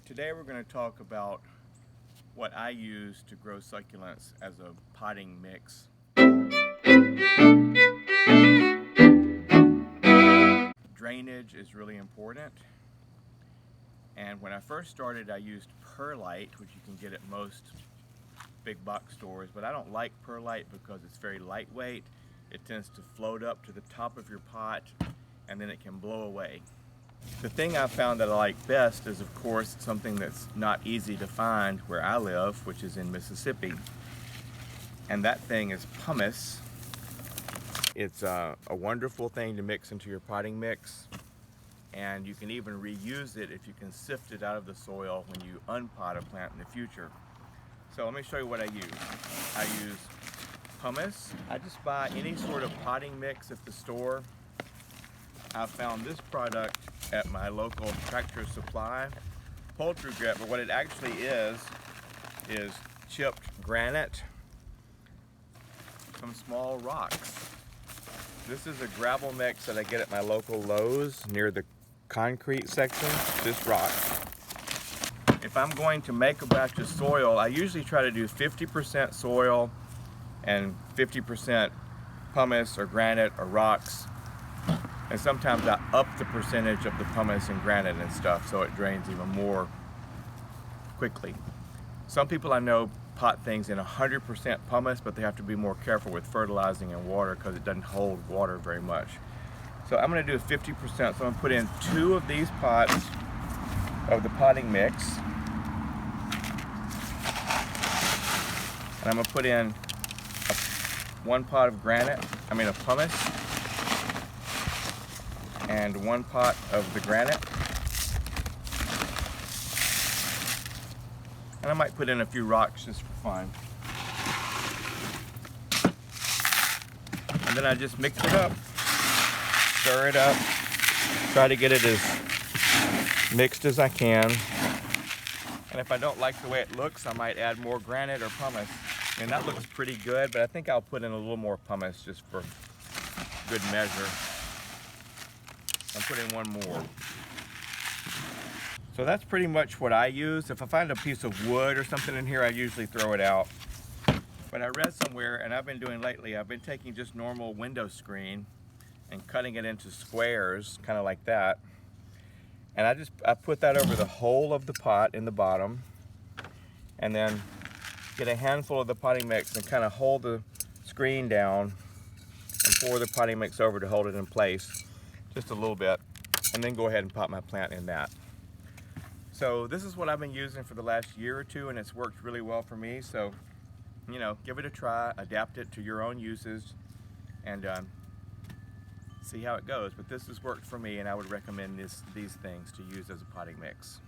Today we're going to talk about what I use to grow succulents as a potting mix. Drainage is really important, and when I first started I used perlite, which you can get at most big box stores, but I don't like perlite because it's very lightweight. It tends to float up to the top of your pot and then it can blow away. The thing I found that I like best is, of course, something that's not easy to find where I live, which is in Mississippi. And that thing is pumice. It's a wonderful thing to mix into your potting mix. And you can even reuse it if you can sift it out of the soil when you unpot a plant in the future. So let me show you what I use. I use pumice. I just buy any sort of potting mix at the store. I found this product at my local Tractor Supply poultry grit, but what it actually is chipped granite, some small rocks. This is a gravel mix that I get at my local Lowe's near the concrete section, this rock. If I'm going to make a batch of soil, I usually try to do 50% soil and 50% pumice or granite or rocks. And sometimes I up the percentage of the pumice and granite and stuff so it drains even more quickly. Some people I know pot things in 100% pumice, but they have to be more careful with fertilizing and water because it doesn't hold water very much. So I'm going to do 50%. So I'm going to put in 2 of these pots of the potting mix. And I'm going to put in 1 pot of pumice, and 1 pot of the granite. And I might put in a few rocks just for fun. And then I just mix it up, stir it up, try to get it as mixed as I can. And if I don't like the way it looks, I might add more granite or pumice. And that looks pretty good, but I think I'll put in a little more pumice just for good measure. I'm putting 1 more. So that's pretty much what I use. If I find a piece of wood or something in here, I usually throw it out. But I read somewhere, and I've been doing lately, I've been taking just normal window screen and cutting it into squares, kind of like that. And I put that over the hole of the pot in the bottom, and then get a handful of the potting mix and kind of hold the screen down and pour the potting mix over to hold it in place. Just a little bit, and then go ahead and pot my plant in that. So this is what I've been using for the last year or 2, and it's worked really well for me. So, you know, give it a try, adapt it to your own uses, and see how it goes. But this has worked for me, and I would recommend these things to use as a potting mix.